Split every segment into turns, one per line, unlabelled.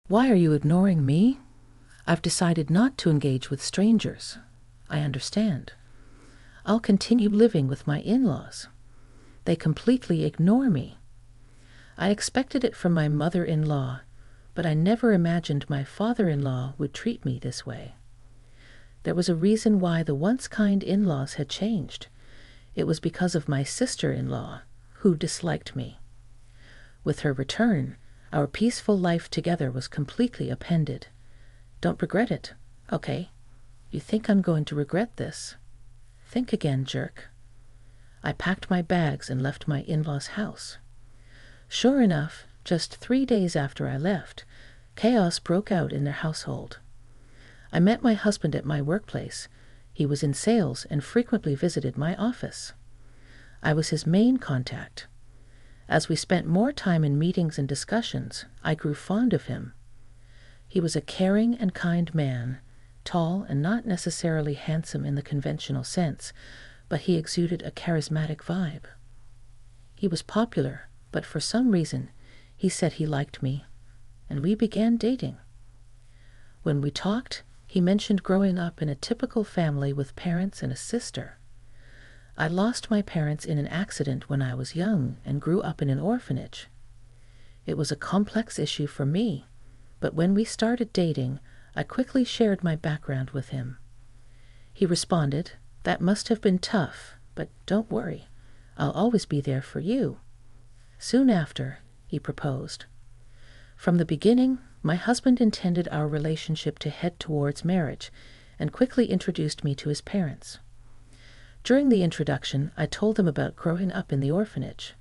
Why are you ignoring me? I've decided not to engage with strangers. I understand. I'll continue living with my in-laws. They completely ignore me. I expected it from my mother-in-law, but I never imagined my father-in-law would treat me this way. There was a reason why the once kind in-laws had changed. It was because of my sister-in-law, who disliked me. With her return, our peaceful life together was completely upended. Don't regret it, okay? You think I'm going to regret this? Think again, jerk. I packed my bags and left my in-laws' house. Sure enough, just 3 days after I left, chaos broke out in their household. I met my husband at my workplace. He was in sales and frequently visited my office. I was his main contact. As we spent more time in meetings and discussions, I grew fond of him. He was a caring and kind man, tall and not necessarily handsome in the conventional sense, but he exuded a charismatic vibe. He was popular, but for some reason, he said he liked me, and we began dating. When we talked, he mentioned growing up in a typical family with parents and a sister. I lost my parents in an accident when I was young and grew up in an orphanage. It was a complex issue for me, but when we started dating, I quickly shared my background with him. He responded, "That must have been tough, but don't worry, I'll always be there for you." Soon after, he proposed. From the beginning, my husband intended our relationship to head towards marriage and quickly introduced me to his parents. During the introduction, I told them about growing up in the orphanage.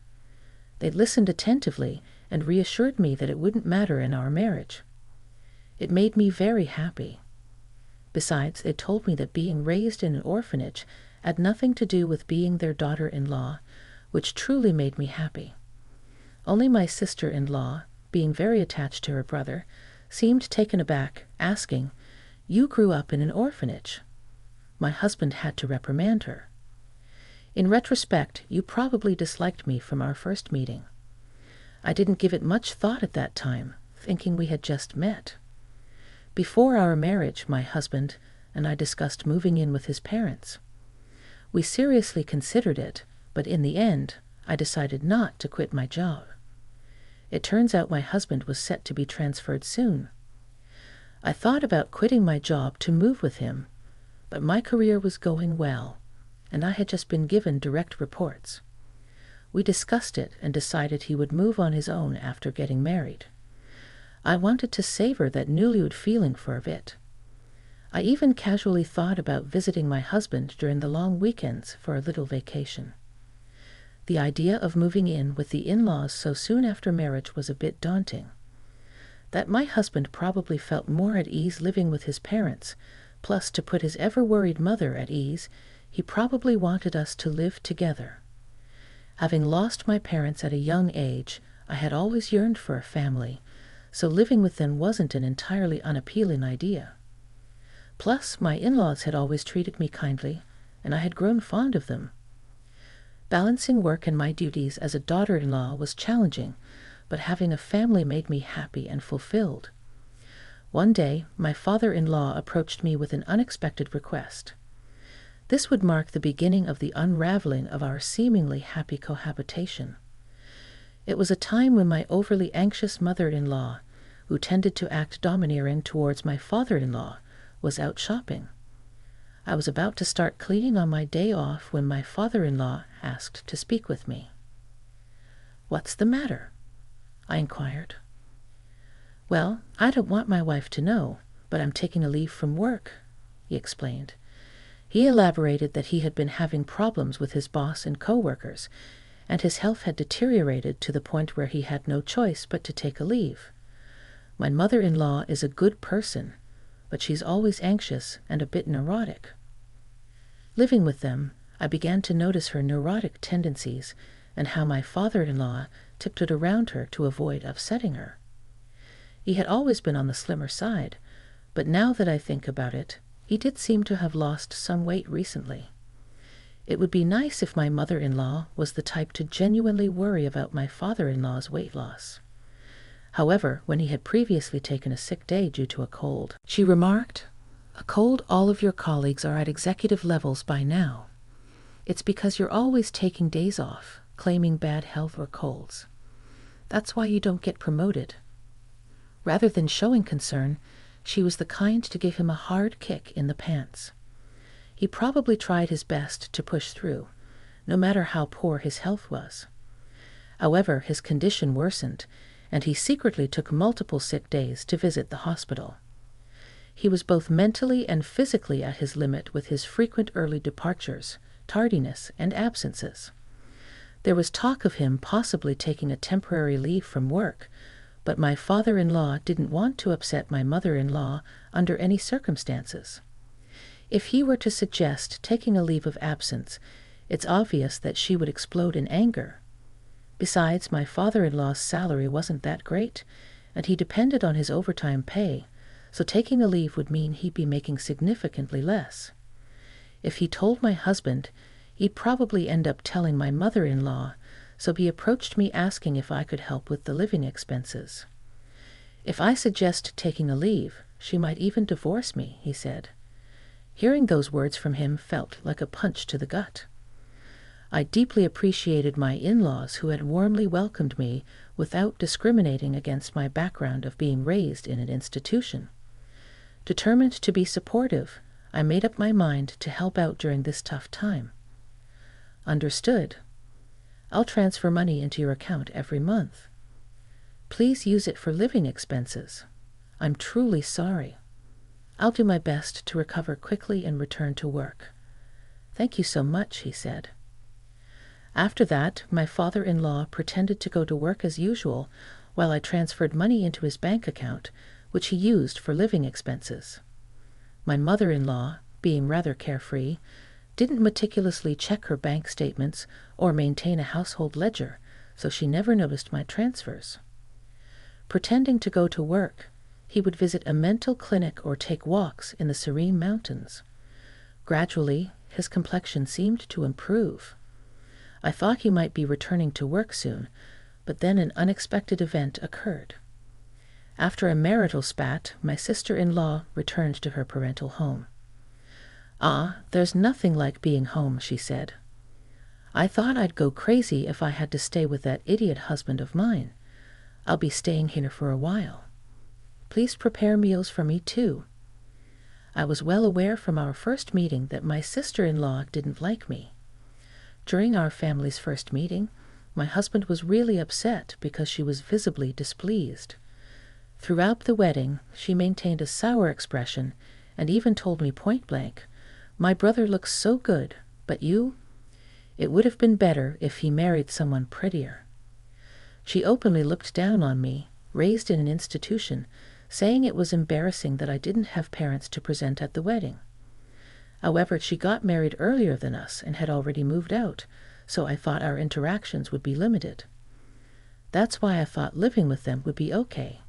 They listened attentively and reassured me that it wouldn't matter in our marriage. It made me very happy. Besides, they told me that being raised in an orphanage had nothing to do with being their daughter-in-law, which truly made me happy. Only my sister-in-law, being very attached to her brother, seemed taken aback, asking, "You grew up in an orphanage." My husband had to reprimand her. In retrospect, you probably disliked me from our first meeting. I didn't give it much thought at that time, thinking we had just met. Before our marriage, my husband and I discussed moving in with his parents. We seriously considered it, but in the end, I decided not to quit my job. It turns out my husband was set to be transferred soon. I thought about quitting my job to move with him, but my career was going well, and I had just been given direct reports. We discussed it and decided he would move on his own after getting married. I wanted to savor that newlywed feeling for a bit. I even casually thought about visiting my husband during the long weekends for a little vacation. The idea of moving in with the in-laws so soon after marriage was a bit daunting. That my husband probably felt more at ease living with his parents, plus to put his ever-worried mother at ease, he probably wanted us to live together. Having lost my parents at a young age, I had always yearned for a family, so living with them wasn't an entirely unappealing idea. Plus, my in-laws had always treated me kindly, and I had grown fond of them. Balancing work and my duties as a daughter-in-law was challenging, but having a family made me happy and fulfilled. One day, my father-in-law approached me with an unexpected request. This would mark the beginning of the unraveling of our seemingly happy cohabitation. It was a time when my overly anxious mother-in-law, who tended to act domineering towards my father-in-law, was out shopping. I was about to start cleaning on my day off when my father-in-law asked to speak with me. "What's the matter?" I inquired. "Well, I don't want my wife to know, but I'm taking a leave from work," he explained. He elaborated that he had been having problems with his boss and co-workers, and his health had deteriorated to the point where he had no choice but to take a leave. My mother-in-law is a good person, but she's always anxious and a bit neurotic. Living with them, I began to notice her neurotic tendencies and how my father-in-law tiptoed around her to avoid upsetting her. He had always been on the slimmer side, but now that I think about it, he did seem to have lost some weight recently. It would be nice if my mother-in-law was the type to genuinely worry about my father-in-law's weight loss. However, when he had previously taken a sick day due to a cold, she remarked, "A cold, all of your colleagues are at executive levels by now. It's because you're always taking days off, claiming bad health or colds. That's why you don't get promoted." Rather than showing concern, she was the kind to give him a hard kick in the pants. He probably tried his best to push through, no matter how poor his health was. However, his condition worsened, and he secretly took multiple sick days to visit the hospital. He was both mentally and physically at his limit with his frequent early departures, tardiness, and absences. There was talk of him possibly taking a temporary leave from work, but my father-in-law didn't want to upset my mother-in-law under any circumstances. If he were to suggest taking a leave of absence, it's obvious that she would explode in anger. Besides, my father-in-law's salary wasn't that great, and he depended on his overtime pay, so taking a leave would mean he'd be making significantly less. If he told my husband, he'd probably end up telling my mother-in-law, so he approached me asking if I could help with the living expenses. If I suggest taking a leave, she might even divorce me, he said. Hearing those words from him felt like a punch to the gut. I deeply appreciated my in-laws who had warmly welcomed me without discriminating against my background of being raised in an institution. Determined to be supportive, I made up my mind to help out during this tough time. "Understood. I'll transfer money into your account every month. Please use it for living expenses. I'm truly sorry. I'll do my best to recover quickly and return to work. Thank you so much," he said. After that, my father-in-law pretended to go to work as usual while I transferred money into his bank account, which he used for living expenses. My mother-in-law, being rather carefree, didn't meticulously check her bank statements or maintain a household ledger, so she never noticed my transfers. Pretending to go to work, he would visit a mental clinic or take walks in the serene mountains. Gradually, his complexion seemed to improve. I thought he might be returning to work soon, but then an unexpected event occurred. After a marital spat, my sister-in-law returned to her parental home. "Ah, there's nothing like being home," she said. "I thought I'd go crazy if I had to stay with that idiot husband of mine. I'll be staying here for a while. Please prepare meals for me too." I was well aware from our first meeting that my sister-in-law didn't like me. During our family's first meeting, my husband was really upset because she was visibly displeased. Throughout the wedding, she maintained a sour expression and even told me point-blank, "My brother looks so good, but you? It would have been better if he married someone prettier." She openly looked down on me, raised in an institution, saying it was embarrassing that I didn't have parents to present at the wedding. However, she got married earlier than us and had already moved out, so I thought our interactions would be limited. That's why I thought living with them would be okay.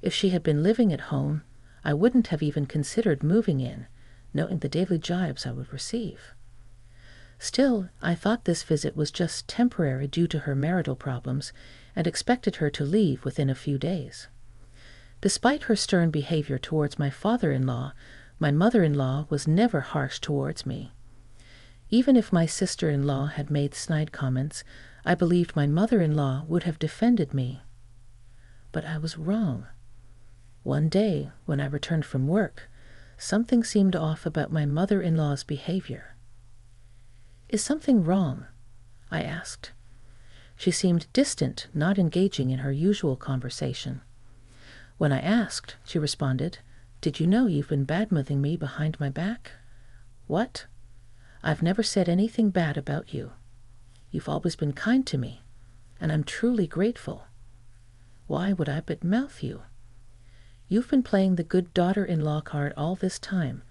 If she had been living at home, I wouldn't have even considered moving in, knowing the daily jibes I would receive. Still, I thought this visit was just temporary due to her marital problems and expected her to leave within a few days. Despite her stern behavior towards my father-in-law, my mother-in-law was never harsh towards me. Even if my sister-in-law had made snide comments, I believed my mother-in-law would have defended me. But I was wrong. One day, when I returned from work, something seemed off about my mother-in-law's behavior. "Is something wrong?" I asked. She seemed distant, not engaging in her usual conversation. When I asked, she responded, "Did you know you've been badmouthing me behind my back?" "What? I've never said anything bad about you. You've always been kind to me, and I'm truly grateful. Why would I badmouth you? You've been playing the good daughter-in-law card all this time,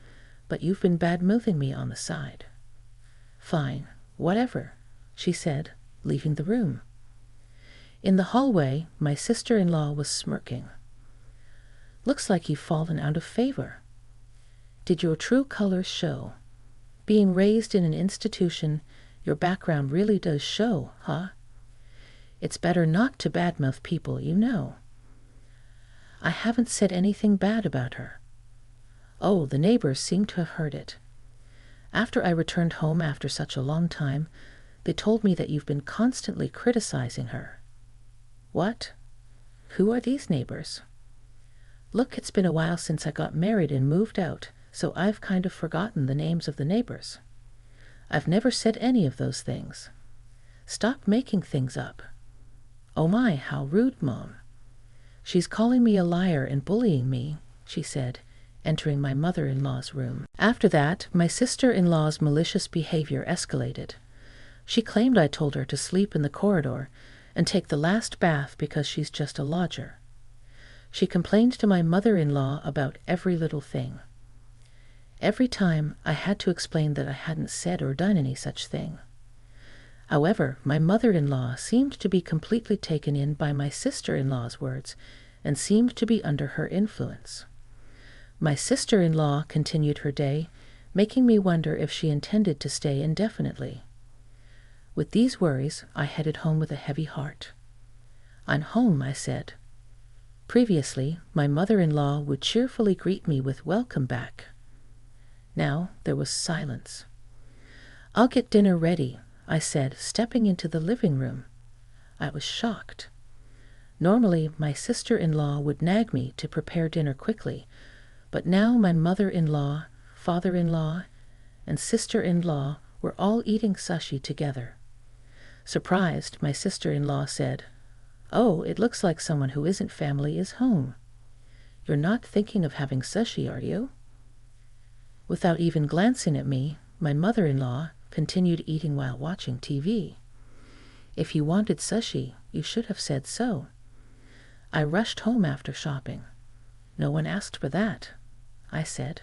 but you've been badmouthing me on the side." "Fine, whatever," she said, leaving the room. In the hallway, my sister-in-law was smirking. "Looks like you've fallen out of favor. Did your true colors show? Being raised in an institution, your background really does show, huh? It's better not to badmouth people, you know. I haven't said anything bad about her." "Oh, the neighbors seem to have heard it. After I returned home after such a long time, they told me that you've been constantly criticizing her." "What? Who are these neighbors?" "Look, it's been a while since I got married and moved out, so I've kind of forgotten the names of the neighbors. I've never said any of those things. Stop making things up." "Oh my, how rude, Mom." "She's calling me a liar and bullying me," she said, entering my mother-in-law's room. After that, my sister-in-law's malicious behavior escalated. She claimed I told her to sleep in the corridor and take the last bath because she's just a lodger. She complained to my mother-in-law about every little thing. Every time I had to explain that I hadn't said or done any such thing. However, my mother-in-law seemed to be completely taken in by my sister-in-law's words and seemed to be under her influence. My sister-in-law continued her day, making me wonder if she intended to stay indefinitely. With these worries, I headed home with a heavy heart. "I'm home," I said. Previously, my mother-in-law would cheerfully greet me with "Welcome back." Now there was silence. "I'll get dinner ready," I said, stepping into the living room. I was shocked. Normally, my sister-in-law would nag me to prepare dinner quickly, but now my mother-in-law, father-in-law, and sister-in-law were all eating sushi together. Surprised, my sister-in-law said, "Oh, it looks like someone who isn't family is home. You're not thinking of having sushi, are you?" Without even glancing at me, my mother-in-law continued eating while watching TV. "If you wanted sushi, you should have said so." "I rushed home after shopping." "No one asked for that," I said.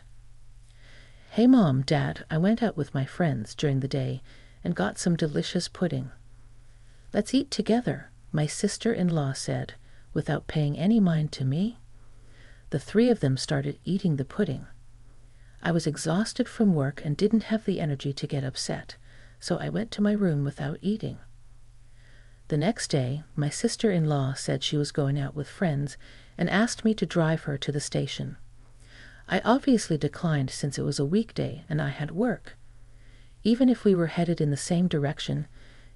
"Hey, Mom, Dad, I went out with my friends during the day and got some delicious pudding." "Let's eat together," my sister-in-law said, without paying any mind to me. The three of them started eating the pudding. I was exhausted from work and didn't have the energy to get upset, so I went to my room without eating. The next day, my sister-in-law said she was going out with friends and asked me to drive her to the station. I obviously declined since it was a weekday and I had work. Even if we were headed in the same direction,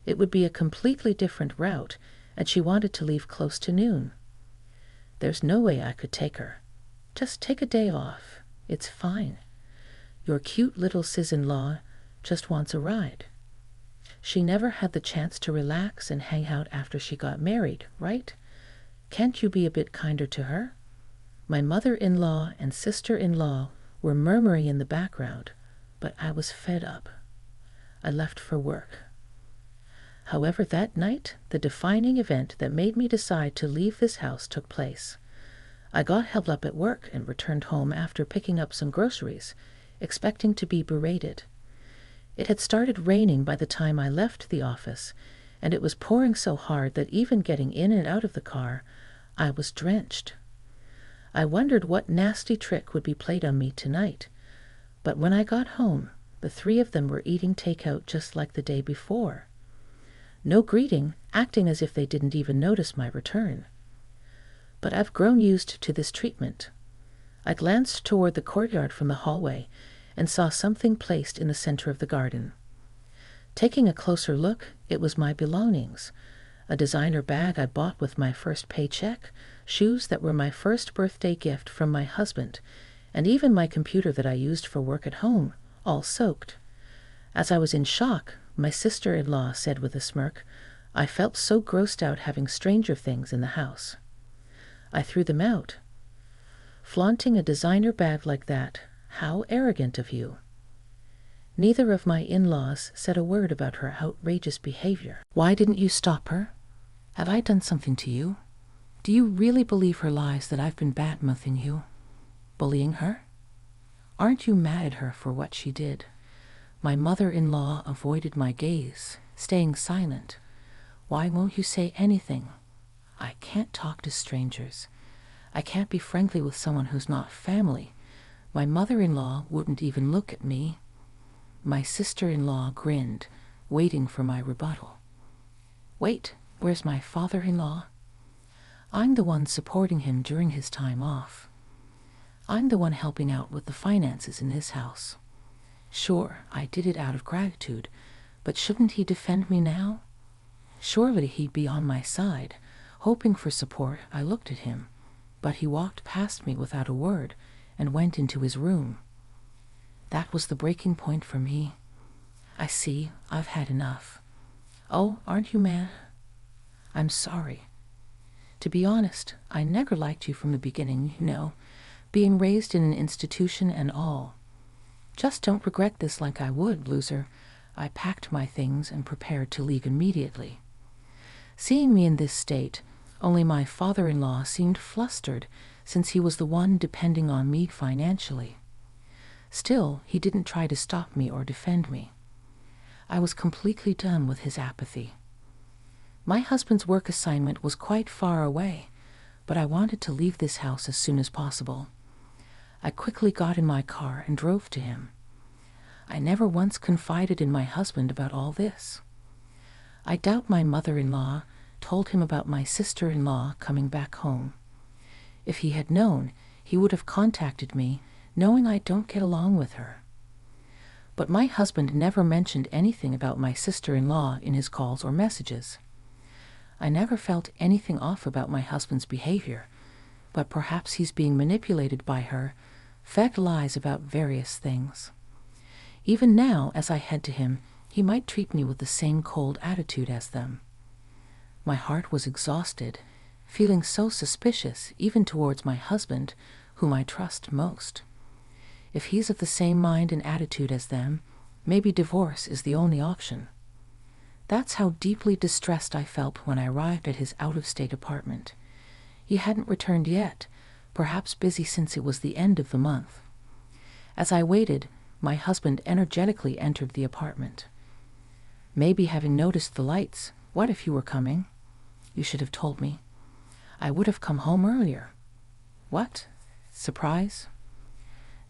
it would be a completely different route, and she wanted to leave close to noon. "There's no way I could take her." "Just take a day off. It's fine. Your cute little sis-in-law just wants a ride. She never had the chance to relax and hang out after she got married, right? Can't you be a bit kinder to her?" My mother-in-law and sister-in-law were murmuring in the background, but I was fed up. I left for work. However, that night, the defining event that made me decide to leave this house took place. I got held up at work and returned home after picking up some groceries, expecting to be berated. It had started raining by the time I left the office, and it was pouring so hard that even getting in and out of the car, I was drenched. I wondered what nasty trick would be played on me tonight, but when I got home, the three of them were eating takeout just like the day before. No greeting, acting as if they didn't even notice my return. But I've grown used to this treatment. I glanced toward the courtyard from the hallway and saw something placed in the center of the garden. Taking a closer look, it was my belongings. A designer bag I bought with my first paycheck, shoes that were my first birthday gift from my husband, and even my computer that I used for work at home, all soaked. As I was in shock, my sister-in-law said with a smirk, "I felt so grossed out having stranger things in the house." I threw them out. "Flaunting a designer bag like that, how arrogant of you." Neither of my in-laws said a word about her outrageous behavior. "Why didn't you stop her? Have I done something to you? Do you really believe her lies that I've been badmouthing you? Bullying her? Aren't you mad at her for what she did?" My mother-in-law avoided my gaze, staying silent. "Why won't you say anything? I can't talk to strangers. I can't be friendly with someone who's not family. My mother-in-law wouldn't even look at me." My sister-in-law grinned, waiting for my rebuttal. "Wait, where's my father-in-law?" I'm the one supporting him during his time off. I'm the one helping out with the finances in his house. Sure, I did it out of gratitude, but shouldn't he defend me now? Surely he'd be on my side. Hoping for support, I looked at him, but he walked past me without a word and went into his room. That was the breaking point for me. I see, I've had enough. Oh, aren't you mad? I'm sorry. To be honest, I never liked you from the beginning, being raised in an institution and all. Just don't regret this like I would, loser. I packed my things and prepared to leave immediately. Seeing me in this state, only my father-in-law seemed flustered, since he was the one depending on me financially. Still, he didn't try to stop me or defend me. I was completely done with his apathy. My husband's work assignment was quite far away, but I wanted to leave this house as soon as possible. I quickly got in my car and drove to him. I never once confided in my husband about all this. I doubt my mother-in-law told him about my sister-in-law coming back home. If he had known, he would have contacted me, knowing I don't get along with her. But my husband never mentioned anything about my sister-in-law in his calls or messages. I never felt anything off about my husband's behavior, but perhaps he's being manipulated by her, fed lies about various things. Even now, as I head to him, he might treat me with the same cold attitude as them. My heart was exhausted, feeling so suspicious even towards my husband, whom I trust most. If he's of the same mind and attitude as them, maybe divorce is the only option. That's how deeply distressed I felt when I arrived at his out-of-state apartment. He hadn't returned yet, perhaps busy since it was the end of the month. As I waited, my husband energetically entered the apartment. Maybe having noticed the lights, what if you were coming? You should have told me. I would have come home earlier. What? Surprise?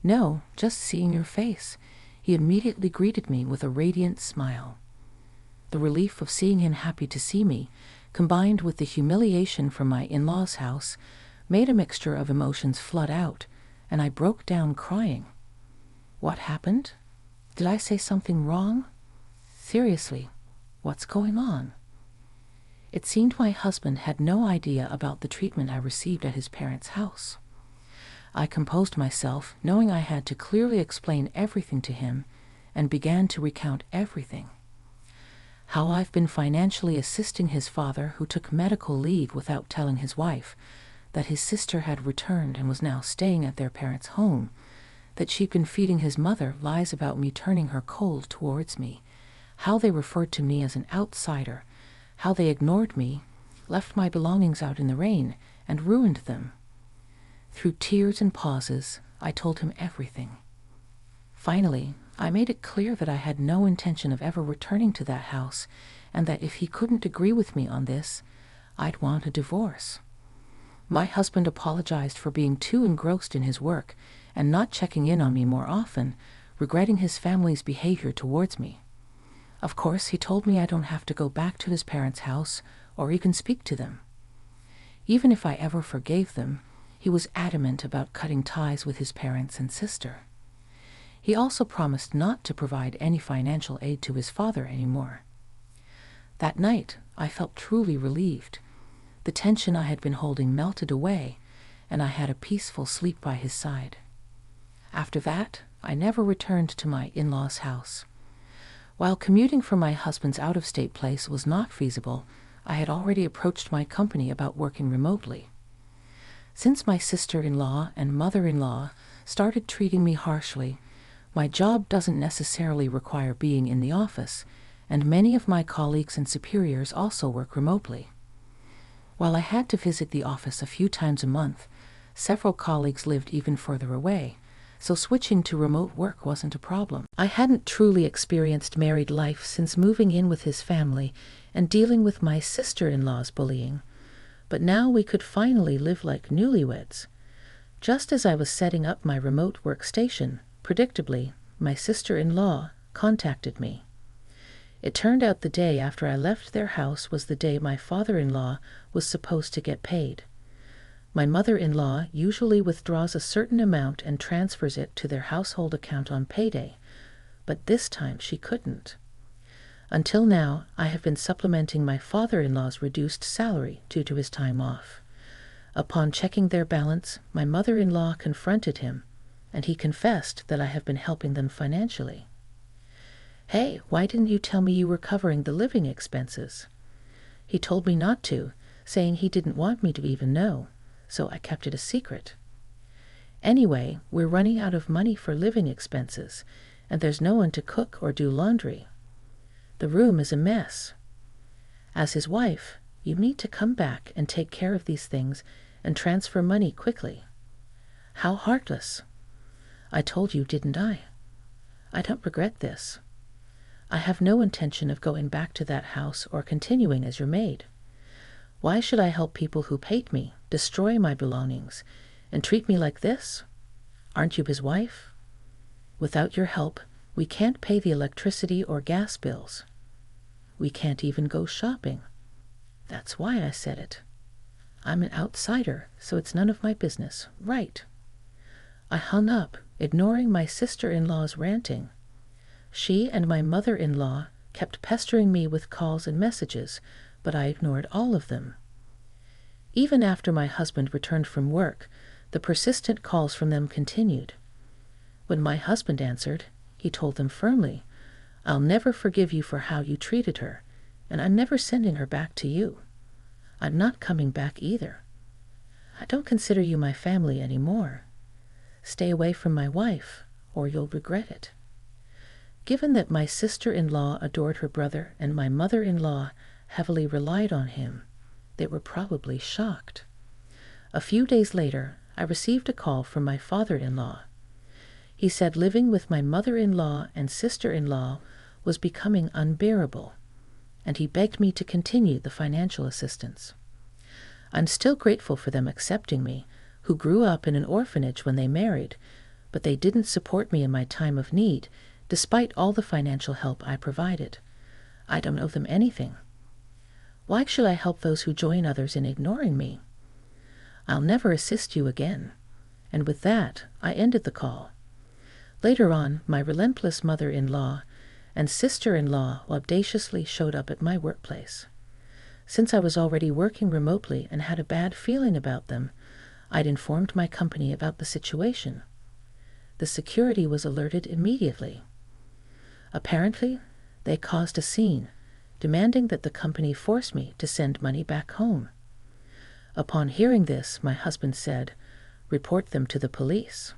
No, just seeing your face. He immediately greeted me with a radiant smile. The relief of seeing him happy to see me, combined with the humiliation from my in-laws' house, made a mixture of emotions flood out, and I broke down crying. What happened? Did I say something wrong? Seriously, what's going on? It seemed my husband had no idea about the treatment I received at his parents' house. I composed myself, knowing I had to clearly explain everything to him, and began to recount everything. How I've been financially assisting his father, who took medical leave without telling his wife, that his sister had returned and was now staying at their parents' home, that she'd been feeding his mother lies about me turning her cold towards me, how they referred to me as an outsider, how they ignored me, left my belongings out in the rain, and ruined them. Through tears and pauses, I told him everything. Finally, I made it clear that I had no intention of ever returning to that house, and that if he couldn't agree with me on this, I'd want a divorce. My husband apologized for being too engrossed in his work and not checking in on me more often, regretting his family's behavior towards me. Of course, he told me I don't have to go back to his parents' house or even speak to them. Even if I ever forgave them, he was adamant about cutting ties with his parents and sister. He also promised not to provide any financial aid to his father anymore. That night, I felt truly relieved. The tension I had been holding melted away, and I had a peaceful sleep by his side. After that, I never returned to my in-laws' house. While commuting from my husband's out-of-state place was not feasible, I had already approached my company about working remotely. Since my sister-in-law and mother-in-law started treating me harshly, my job doesn't necessarily require being in the office, and many of my colleagues and superiors also work remotely. While I had to visit the office a few times a month, several colleagues lived even further away, so switching to remote work wasn't a problem. I hadn't truly experienced married life since moving in with his family and dealing with my sister-in-law's bullying, but now we could finally live like newlyweds. Just as I was setting up my remote workstation, predictably, my sister-in-law contacted me. It turned out the day after I left their house was the day my father-in-law was supposed to get paid. My mother-in-law usually withdraws a certain amount and transfers it to their household account on payday, but this time she couldn't. Until now, I have been supplementing my father-in-law's reduced salary due to his time off. Upon checking their balance, my mother-in-law confronted him, and he confessed that I have been helping them financially. "Hey, why didn't you tell me you were covering the living expenses?" He told me not to, saying he didn't want me to even know, so I kept it a secret. Anyway, we're running out of money for living expenses, and there's no one to cook or do laundry. The room is a mess. As his wife, you need to come back and take care of these things and transfer money quickly. How heartless. I told you, didn't I? I don't regret this. I have no intention of going back to that house or continuing as your maid. Why should I help people who hate me, destroy my belongings, and treat me like this? Aren't you his wife? Without your help, we can't pay the electricity or gas bills. We can't even go shopping. That's why I said it. I'm an outsider, so it's none of my business, right? I hung up, ignoring my sister-in-law's ranting. She and my mother-in-law kept pestering me with calls and messages, but I ignored all of them. Even after my husband returned from work, the persistent calls from them continued. When my husband answered, he told them firmly, "I'll never forgive you for how you treated her, and I'm never sending her back to you. I'm not coming back either. I don't consider you my family anymore. Stay away from my wife, or you'll regret it." Given that my sister-in-law adored her brother and my mother-in-law heavily relied on him, they were probably shocked. A few days later, I received a call from my father-in-law. He said living with my mother-in-law and sister-in-law was becoming unbearable, and he begged me to continue the financial assistance. I'm still grateful for them accepting me, who grew up in an orphanage when they married, but they didn't support me in my time of need, despite all the financial help I provided. I don't owe them anything. Why should I help those who join others in ignoring me? I'll never assist you again. And with that, I ended the call. Later on, my relentless mother-in-law and sister-in-law audaciously showed up at my workplace. Since I was already working remotely and had a bad feeling about them, I'd informed my company about the situation. The security was alerted immediately. Apparently, they caused a scene, demanding that the company force me to send money back home. Upon hearing this, my husband said, "Report them to the police."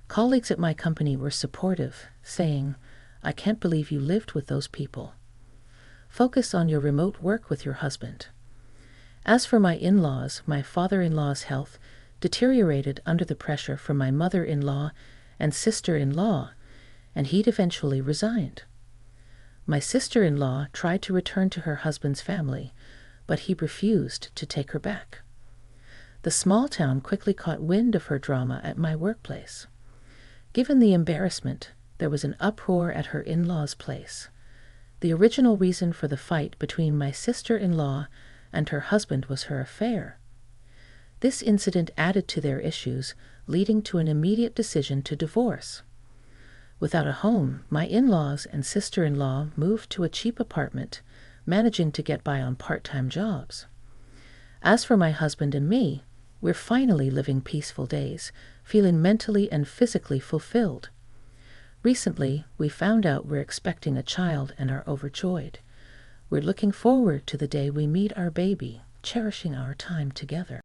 Colleagues at my company were supportive, saying, "I can't believe you lived with those people. Focus on your remote work with your husband." As for my in-laws, my father-in-law's health deteriorated under the pressure from my mother-in-law and sister-in-law, and he'd eventually resigned. My sister-in-law tried to return to her husband's family, but he refused to take her back. The small town quickly caught wind of her drama at my workplace. Given the embarrassment, there was an uproar at her in-law's place. The original reason for the fight between my sister-in-law and her husband was her affair. This incident added to their issues, leading to an immediate decision to divorce. Without a home, my in-laws and sister-in-law moved to a cheap apartment, managing to get by on part-time jobs. As for my husband and me, we're finally living peaceful days, feeling mentally and physically fulfilled. Recently, we found out we're expecting a child and are overjoyed. We're looking forward to the day we meet our baby, cherishing our time together.